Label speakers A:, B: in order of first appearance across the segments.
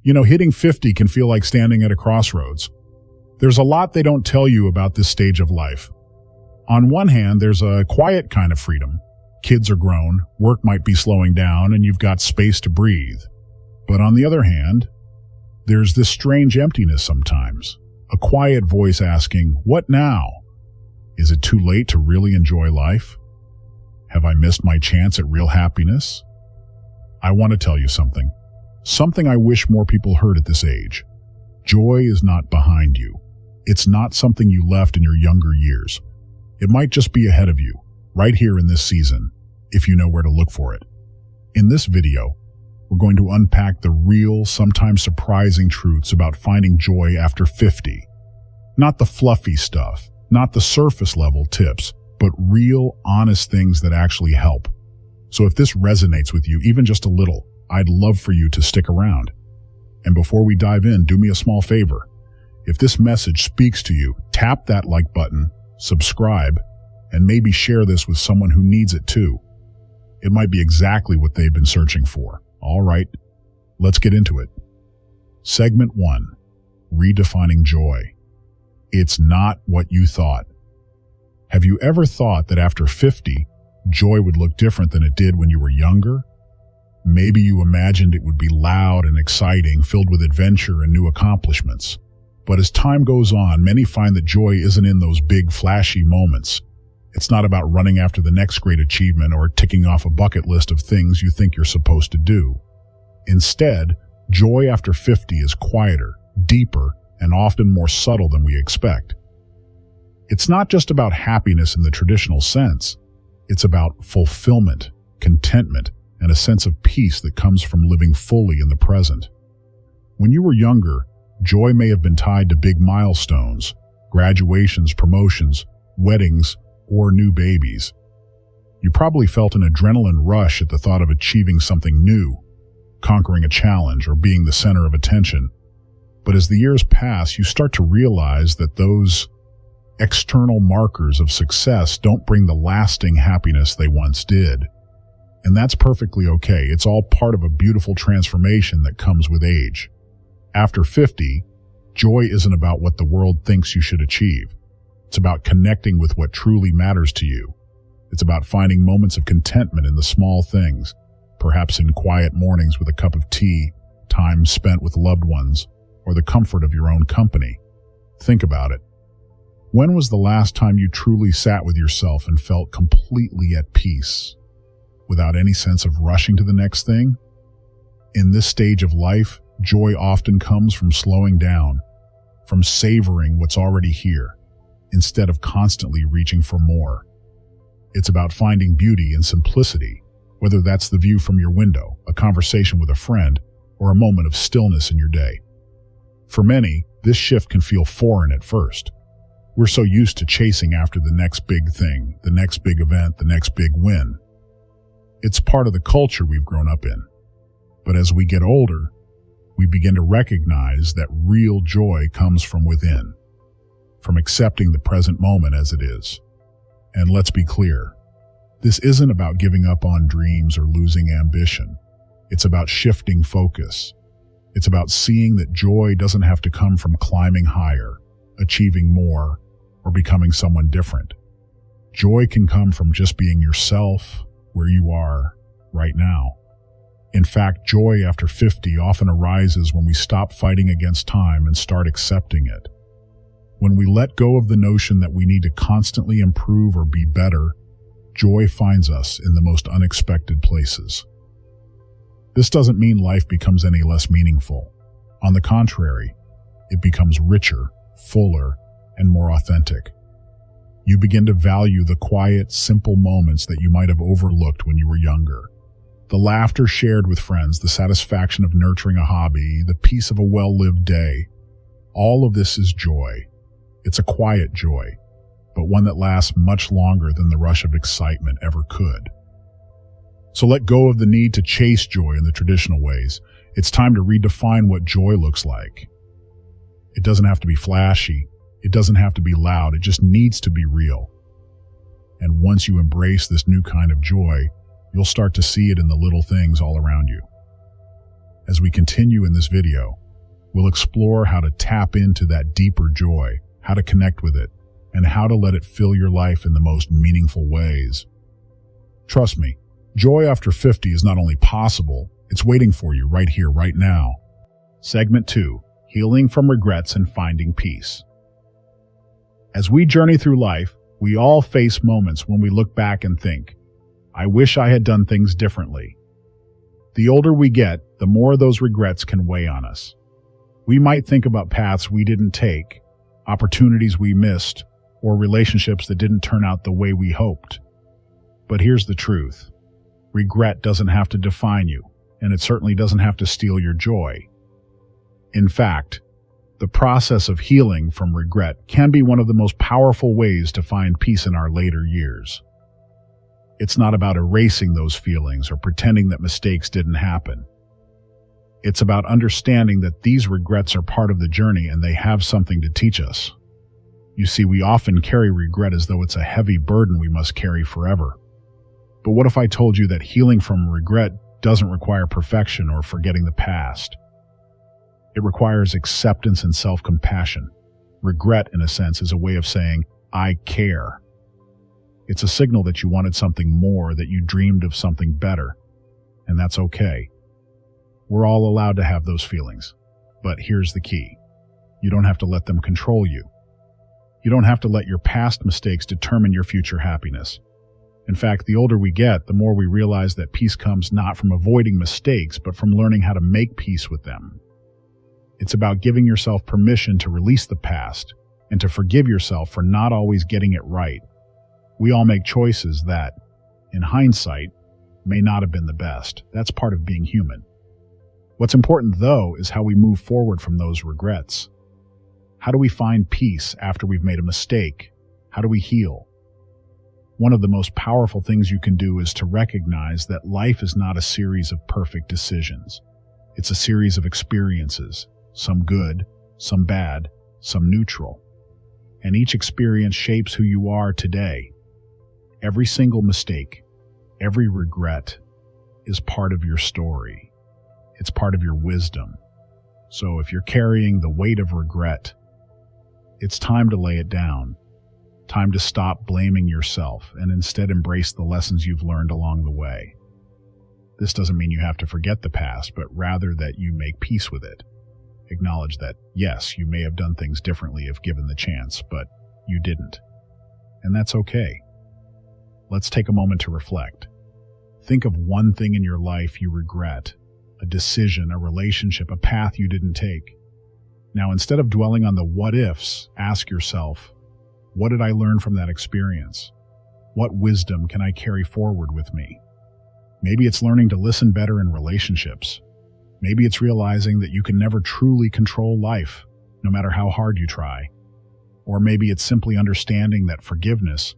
A: Hitting 50 can feel like standing at a crossroads. There's a lot they don't tell you about this stage of life. On one hand, there's a quiet kind of freedom. Kids are grown, work might be slowing down, and you've got space to breathe. But on the other hand, there's this strange emptiness sometimes. A quiet voice asking, "What now? Is it too late to really enjoy life? Have I missed my chance at real happiness?" I want to tell you something. Something I wish more people heard at this age. Joy is not behind you. It's not something you left in your younger years. It might just be ahead of you, right here in this season, if you know where to look for it. In this video, we're going to unpack the real, sometimes surprising truths about finding joy after 50. Not the fluffy stuff, not the surface-level tips, but real, honest things that actually help. So if this resonates with you, even just a little, I'd love for you to stick around. And before we dive in, do me a small favor. If this message speaks to you, tap that like button, subscribe, and maybe share this with someone who needs it too. It might be exactly what they've been searching for. All right, let's get into it. Segment 1. Redefining joy. It's not what you thought. Have you ever thought that after 50, joy would look different than it did when you were younger? Maybe you imagined it would be loud and exciting, filled with adventure and new accomplishments. But as time goes on, many find that joy isn't in those big, flashy moments. It's not about running after the next great achievement or ticking off a bucket list of things you think you're supposed to do. Instead, joy after 50 is quieter, deeper, and often more subtle than we expect. It's not just about happiness in the traditional sense. It's about fulfillment, contentment, and a sense of peace that comes from living fully in the present. When you were younger, joy may have been tied to big milestones, graduations, promotions, weddings, or new babies. You probably felt an adrenaline rush at the thought of achieving something new, conquering a challenge, or being the center of attention. But as the years pass, you start to realize that those external markers of success don't bring the lasting happiness they once did. And that's perfectly okay. It's all part of a beautiful transformation that comes with age. After 50, joy isn't about what the world thinks you should achieve. It's about connecting with what truly matters to you. It's about finding moments of contentment in the small things, perhaps in quiet mornings with a cup of tea, time spent with loved ones, or the comfort of your own company. Think about it. When was the last time you truly sat with yourself and felt completely at peace, without any sense of rushing to the next thing? In this stage of life, joy often comes from slowing down, from savoring what's already here, instead of constantly reaching for more. It's about finding beauty in simplicity, whether that's the view from your window, a conversation with a friend, or a moment of stillness in your day. For many, this shift can feel foreign at first. We're so used to chasing after the next big thing, the next big event, the next big win. It's part of the culture we've grown up in. But as we get older, we begin to recognize that real joy comes from within, from accepting the present moment as it is. And let's be clear, this isn't about giving up on dreams or losing ambition. It's about shifting focus. It's about seeing that joy doesn't have to come from climbing higher, achieving more, or becoming someone different. Joy can come from just being yourself where you are right now. In fact, joy after 50 often arises when we stop fighting against time and start accepting it. When we let go of the notion that we need to constantly improve or be better, joy finds us in the most unexpected places. This doesn't mean life becomes any less meaningful. On the contrary, it becomes richer, fuller, and more authentic. You begin to value the quiet, simple moments that you might have overlooked when you were younger. The laughter shared with friends, the satisfaction of nurturing a hobby, the peace of a well-lived day. All of this is joy. It's a quiet joy, but one that lasts much longer than the rush of excitement ever could. So let go of the need to chase joy in the traditional ways. It's time to redefine what joy looks like. It doesn't have to be flashy. It doesn't have to be loud. It just needs to be real. And once you embrace this new kind of joy, you'll start to see it in the little things all around you. As we continue in this video, we'll explore how to tap into that deeper joy, how to connect with it, and how to let it fill your life in the most meaningful ways. Trust me, joy after 50 is not only possible, it's waiting for you right here, right now. Segment 2, Healing from Regrets and Finding Peace. As we journey through life, we all face moments when we look back and think, I wish I had done things differently. The older we get, the more those regrets can weigh on us. We might think about paths we didn't take, opportunities we missed, or relationships that didn't turn out the way we hoped. But here's the truth. Regret doesn't have to define you, and it certainly doesn't have to steal your joy. In fact, the process of healing from regret can be one of the most powerful ways to find peace in our later years. It's not about erasing those feelings or pretending that mistakes didn't happen. It's about understanding that these regrets are part of the journey and they have something to teach us. You see, we often carry regret as though it's a heavy burden we must carry forever. But what if I told you that healing from regret doesn't require perfection or forgetting the past? It requires acceptance and self-compassion. Regret, in a sense, is a way of saying, I care. It's a signal that you wanted something more, that you dreamed of something better. And that's okay. We're all allowed to have those feelings. But here's the key. You don't have to let them control you. You don't have to let your past mistakes determine your future happiness. In fact, the older we get, the more we realize that peace comes not from avoiding mistakes, but from learning how to make peace with them. It's about giving yourself permission to release the past and to forgive yourself for not always getting it right. We all make choices that, in hindsight, may not have been the best. That's part of being human. What's important, though, is how we move forward from those regrets. How do we find peace after we've made a mistake? How do we heal? One of the most powerful things you can do is to recognize that life is not a series of perfect decisions. It's a series of experiences. Some good, some bad, some neutral. And each experience shapes who you are today. Every single mistake, every regret is part of your story. It's part of your wisdom. So if you're carrying the weight of regret, it's time to lay it down. Time to stop blaming yourself and instead embrace the lessons you've learned along the way. This doesn't mean you have to forget the past, but rather that you make peace with it. Acknowledge that, yes, you may have done things differently if given the chance, but you didn't. And that's okay. Let's take a moment to reflect. Think of one thing in your life you regret, a decision, a relationship, a path you didn't take. Now, instead of dwelling on the what-ifs, ask yourself, what did I learn from that experience? What wisdom can I carry forward with me? Maybe it's learning to listen better in relationships. Maybe it's realizing that you can never truly control life, no matter how hard you try. Or maybe it's simply understanding that forgiveness,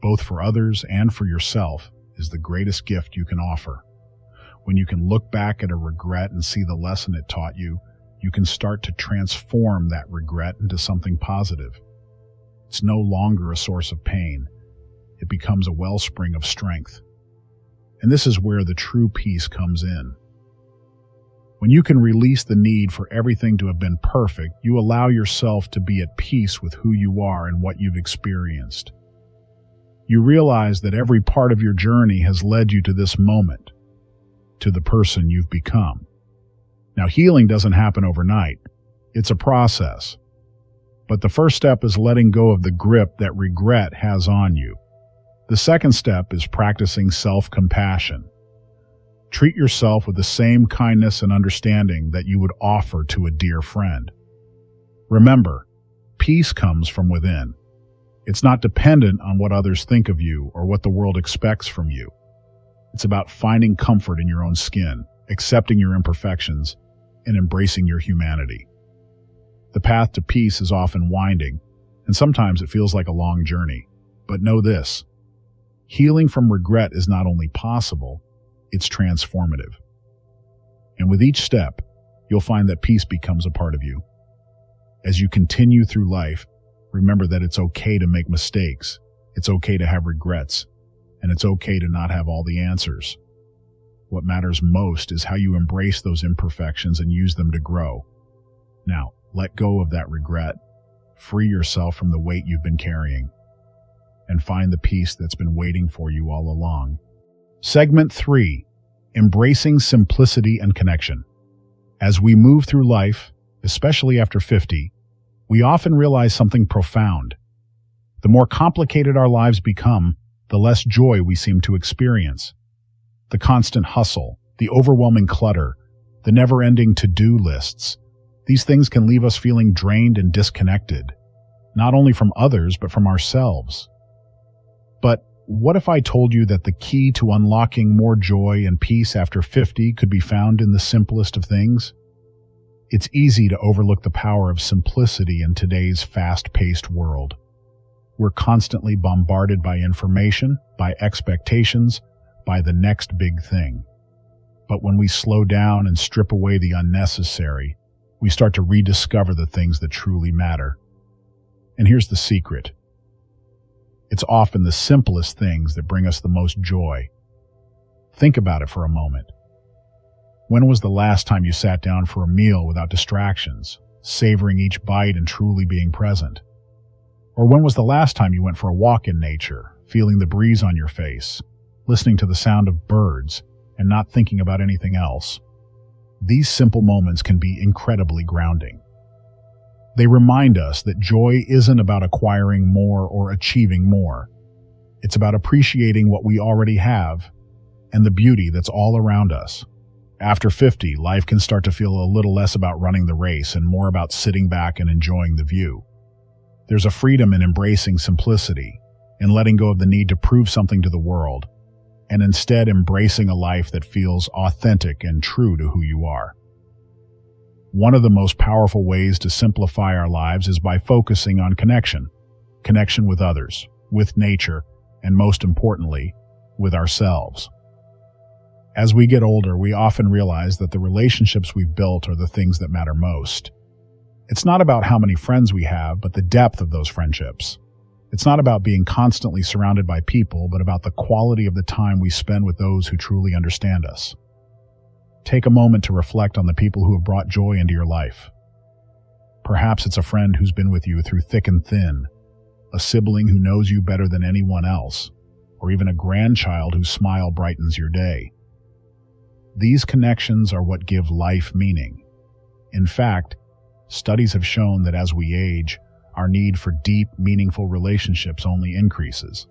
A: both for others and for yourself, is the greatest gift you can offer. When you can look back at a regret and see the lesson it taught you, you can start to transform that regret into something positive. It's no longer a source of pain. It becomes a wellspring of strength. And this is where the true peace comes in. When you can release the need for everything to have been perfect, you allow yourself to be at peace with who you are and what you've experienced. You realize that every part of your journey has led you to this moment, to the person you've become. Now, healing doesn't happen overnight. It's a process. But the first step is letting go of the grip that regret has on you. The second step is practicing self-compassion. Treat yourself with the same kindness and understanding that you would offer to a dear friend. Remember, peace comes from within. It's not dependent on what others think of you or what the world expects from you. It's about finding comfort in your own skin, accepting your imperfections, and embracing your humanity. The path to peace is often winding, and sometimes it feels like a long journey. But know this, healing from regret is not only possible, it's transformative. And with each step, you'll find that peace becomes a part of you. As you continue through life, remember that it's okay to make mistakes, it's okay to have regrets, and it's okay to not have all the answers. What matters most is how you embrace those imperfections and use them to grow. Now, let go of that regret. Free yourself from the weight you've been carrying, and find the peace that's been waiting for you all along. Segment 3. Embracing simplicity and connection. As we move through life, especially after 50, we often realize something profound. The more complicated our lives become, the less joy we seem to experience. The constant hustle, the overwhelming clutter, the never-ending to-do lists, these things can leave us feeling drained and disconnected, not only from others, but from ourselves. But what if I told you that the key to unlocking more joy and peace after 50 could be found in the simplest of things? It's easy to overlook the power of simplicity in today's fast-paced world. We're constantly bombarded by information, by expectations, by the next big thing. But when we slow down and strip away the unnecessary, we start to rediscover the things that truly matter. And here's the secret. It's often the simplest things that bring us the most joy. Think about it for a moment. When was the last time you sat down for a meal without distractions, savoring each bite and truly being present? Or when was the last time you went for a walk in nature, feeling the breeze on your face, listening to the sound of birds, and not thinking about anything else? These simple moments can be incredibly grounding. They remind us that joy isn't about acquiring more or achieving more. It's about appreciating what we already have and the beauty that's all around us. After 50, life can start to feel a little less about running the race and more about sitting back and enjoying the view. There's a freedom in embracing simplicity, in letting go of the need to prove something to the world, and instead embracing a life that feels authentic and true to who you are. One of the most powerful ways to simplify our lives is by focusing on connection with others, with nature, and most importantly, with ourselves. As we get older, we often realize that the relationships we've built are the things that matter most. It's not about how many friends we have, but the depth of those friendships. It's not about being constantly surrounded by people, but about the quality of the time we spend with those who truly understand us. Take a moment to reflect on the people who have brought joy into your life. Perhaps it's a friend who's been with you through thick and thin, a sibling who knows you better than anyone else, or even a grandchild whose smile brightens your day. These connections are what give life meaning. In fact, studies have shown that as we age, our need for deep, meaningful relationships only increases.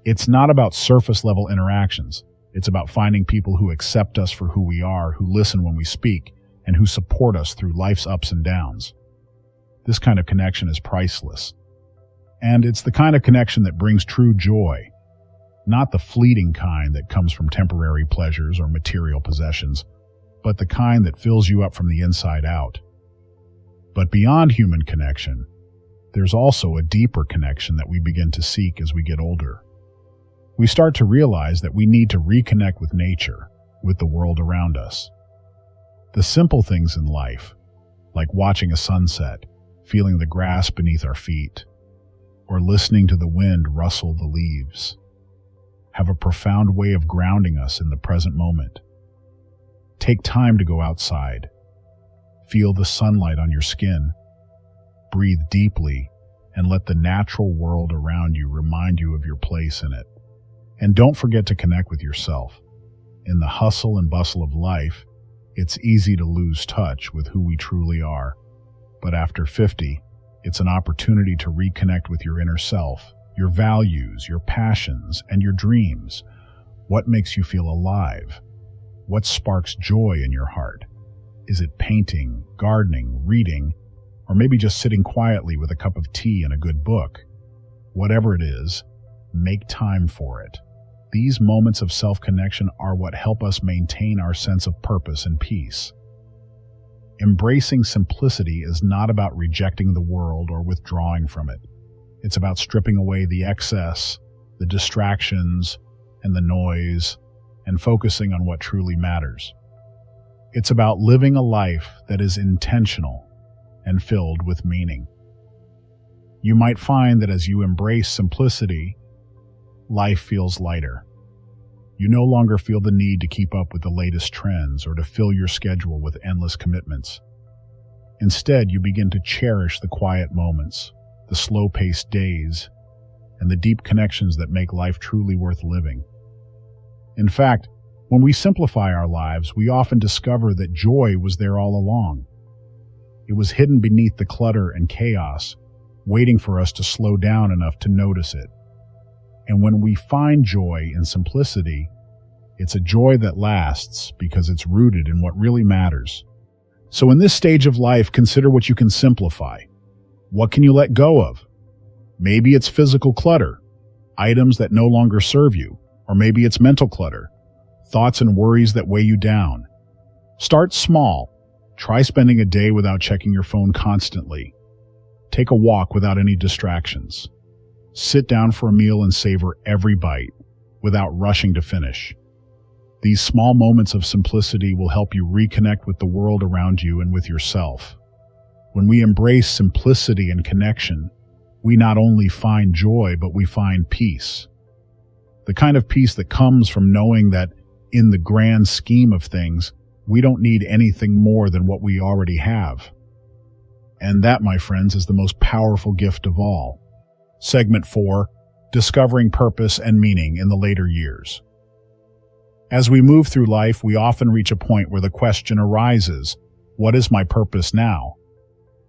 A: It's not about surface-level interactions. It's about finding people who accept us for who we are, who listen when we speak, and who support us through life's ups and downs. This kind of connection is priceless. And it's the kind of connection that brings true joy, not the fleeting kind that comes from temporary pleasures or material possessions, but the kind that fills you up from the inside out. But beyond human connection, there's also a deeper connection that we begin to seek as we get older. We start to realize that we need to reconnect with nature, with the world around us. The simple things in life, like watching a sunset, feeling the grass beneath our feet, or listening to the wind rustle the leaves, have a profound way of grounding us in the present moment. Take time to go outside. Feel the sunlight on your skin. Breathe deeply and let the natural world around you remind you of your place in it. And don't forget to connect with yourself. In the hustle and bustle of life, it's easy to lose touch with who we truly are. But after 50, it's an opportunity to reconnect with your inner self, your values, your passions, and your dreams. What makes you feel alive? What sparks joy in your heart? Is it painting, gardening, reading, or maybe just sitting quietly with a cup of tea and a good book? Whatever it is, make time for it. These moments of self-connection are what help us maintain our sense of purpose and peace. Embracing simplicity is not about rejecting the world or withdrawing from it. It's about stripping away the excess, the distractions, and the noise, and focusing on what truly matters. It's about living a life that is intentional and filled with meaning. You might find that as you embrace simplicity, life feels lighter. You no longer feel the need to keep up with the latest trends or to fill your schedule with endless commitments. Instead, you begin to cherish the quiet moments, the slow-paced days, and the deep connections that make life truly worth living. In fact, when we simplify our lives, we often discover that joy was there all along. It was hidden beneath the clutter and chaos, waiting for us to slow down enough to notice it. And when we find joy in simplicity, it's a joy that lasts because it's rooted in what really matters. So in this stage of life, consider what you can simplify. What can you let go of? Maybe it's physical clutter, items that no longer serve you, or maybe it's mental clutter, thoughts and worries that weigh you down. Start small. Try spending a day without checking your phone constantly. Take a walk without any distractions. Sit down for a meal and savor every bite without rushing to finish. These small moments of simplicity will help you reconnect with the world around you and with yourself. When we embrace simplicity and connection, we not only find joy, but we find peace. The kind of peace that comes from knowing that in the grand scheme of things, we don't need anything more than what we already have. And that, my friends, is the most powerful gift of all. Segment 4, Discovering Purpose and Meaning in the Later Years. As we move through life, we often reach a point where the question arises, what is my purpose now?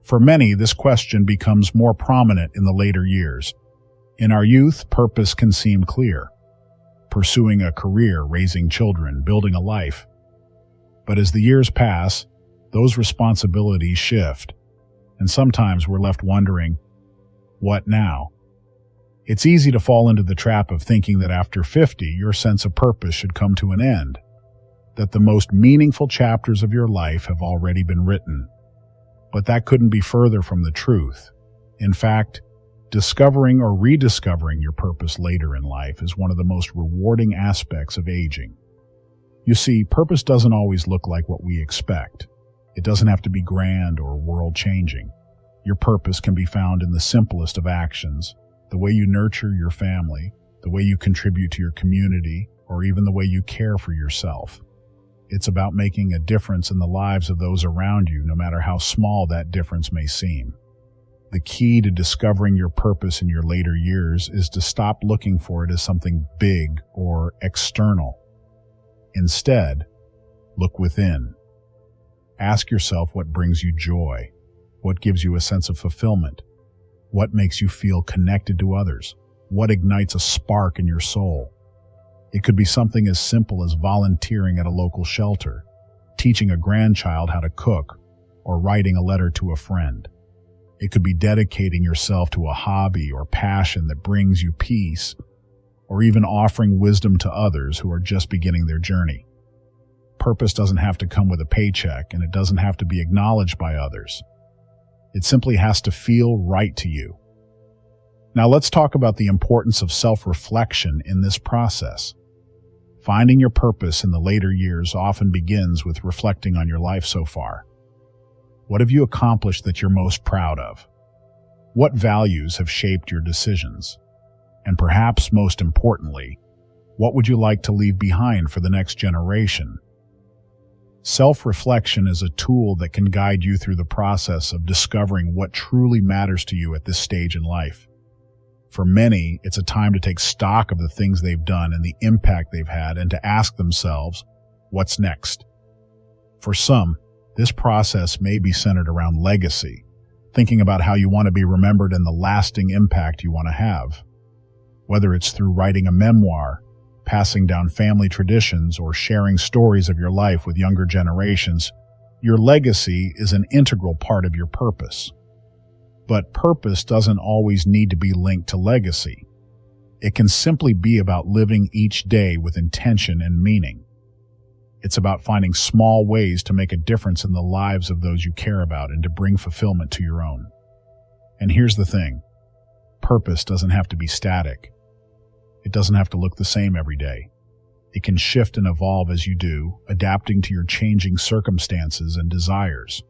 A: For many, this question becomes more prominent in the later years. In our youth, purpose can seem clear. Pursuing a career, raising children, building a life. But as the years pass, those responsibilities shift, and sometimes we're left wondering, what now? It's easy to fall into the trap of thinking that after 50, your sense of purpose should come to an end, that the most meaningful chapters of your life have already been written. But that couldn't be further from the truth. In fact, discovering or rediscovering your purpose later in life is one of the most rewarding aspects of aging. You see, purpose doesn't always look like what we expect. It doesn't have to be grand or world-changing. Your purpose can be found in the simplest of actions, the way you nurture your family, the way you contribute to your community, or even the way you care for yourself. It's about making a difference in the lives of those around you, no matter how small that difference may seem. The key to discovering your purpose in your later years is to stop looking for it as something big or external. Instead, look within. Ask yourself what brings you joy, what gives you a sense of fulfillment, what makes you feel connected to others, what ignites a spark in your soul. It could be something as simple as volunteering at a local shelter, teaching a grandchild how to cook, or writing a letter to a friend. It could be dedicating yourself to a hobby or passion that brings you peace, or even offering wisdom to others who are just beginning their journey. Purpose doesn't have to come with a paycheck, and it doesn't have to be acknowledged by others. It simply has to feel right to you. Now let's talk about the importance of self-reflection in this process. Finding your purpose in the later years often begins with reflecting on your life so far. What have you accomplished that you're most proud of? What values have shaped your decisions? And perhaps most importantly, what would you like to leave behind for the next generation? Self-reflection is a tool that can guide you through the process of discovering what truly matters to you at this stage in life. For many, it's a time to take stock of the things they've done and the impact they've had, and to ask themselves, what's next? For some, this process may be centered around legacy, thinking about how you want to be remembered and the lasting impact you want to have. Whether it's through writing a memoir, passing down family traditions, or sharing stories of your life with younger generations, your legacy is an integral part of your purpose. But purpose doesn't always need to be linked to legacy. It can simply be about living each day with intention and meaning. It's about finding small ways to make a difference in the lives of those you care about and to bring fulfillment to your own. And here's the thing. Purpose doesn't have to be static. It doesn't have to look the same every day. It can shift and evolve as you do, adapting to your changing circumstances and desires.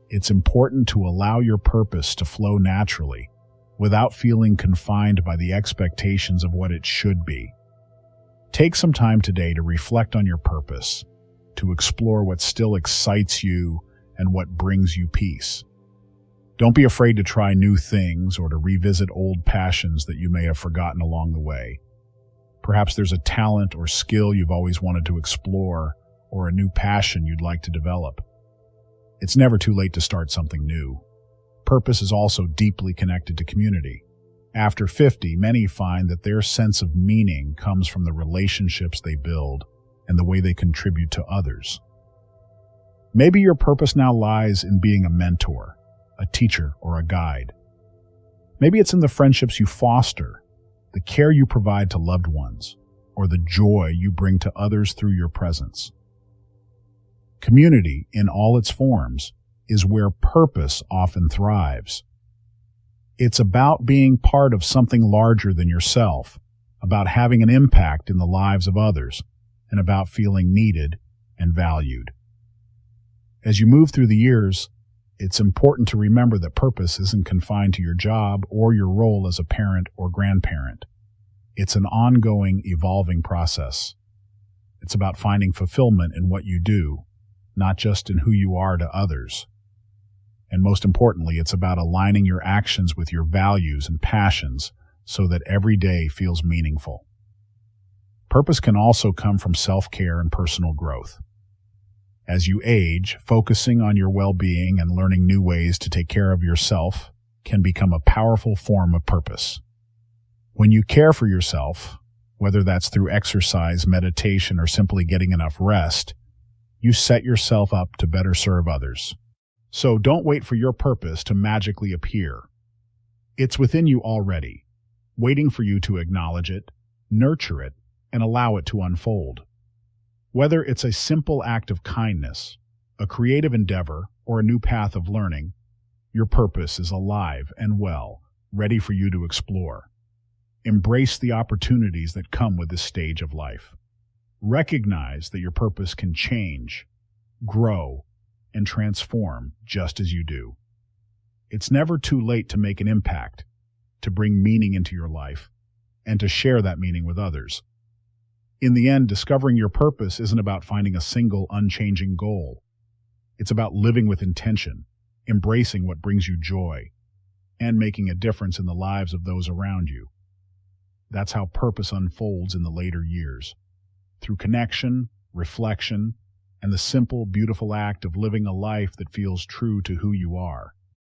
A: It's important to allow your purpose to flow naturally, without feeling confined by the expectations of what it should be. Take some time today to reflect on your purpose, to explore what still excites you and what brings you peace. Don't be afraid to try new things or to revisit old passions that you may have forgotten along the way. Perhaps there's a talent or skill you've always wanted to explore, or a new passion you'd like to develop. It's never too late to start something new. Purpose is also deeply connected to community. After 50, many find that their sense of meaning comes from the relationships they build and the way they contribute to others. Maybe your purpose now lies in being a mentor, a teacher, or a guide. Maybe it's in the friendships you foster, the care you provide to loved ones, or the joy you bring to others through your presence. Community, in all its forms, is where purpose often thrives. It's about being part of something larger than yourself, about having an impact in the lives of others, and about feeling needed and valued. As you move through the years, it's important to remember that purpose isn't confined to your job or your role as a parent or grandparent. It's an ongoing, evolving process. It's about finding fulfillment in what you do, not just in who you are to others. And most importantly, it's about aligning your actions with your values and passions so that every day feels meaningful. Purpose can also come from self-care and personal growth. As you age, focusing on your well-being and learning new ways to take care of yourself can become a powerful form of purpose. When you care for yourself, whether that's through exercise, meditation, or simply getting enough rest, you set yourself up to better serve others. So don't wait for your purpose to magically appear. It's within you already, waiting for you to acknowledge it, nurture it, and allow it to unfold. Whether it's a simple act of kindness, a creative endeavor, or a new path of learning, your purpose is alive and well, ready for you to explore. Embrace the opportunities that come with this stage of life. Recognize that your purpose can change, grow, and transform just as you do. It's never too late to make an impact, to bring meaning into your life, and to share that meaning with others. In the end, discovering your purpose isn't about finding a single, unchanging goal. It's about living with intention, embracing what brings you joy, and making a difference in the lives of those around you. That's how purpose unfolds in the later years, through connection, reflection, and the simple, beautiful act of living a life that feels true to who you are.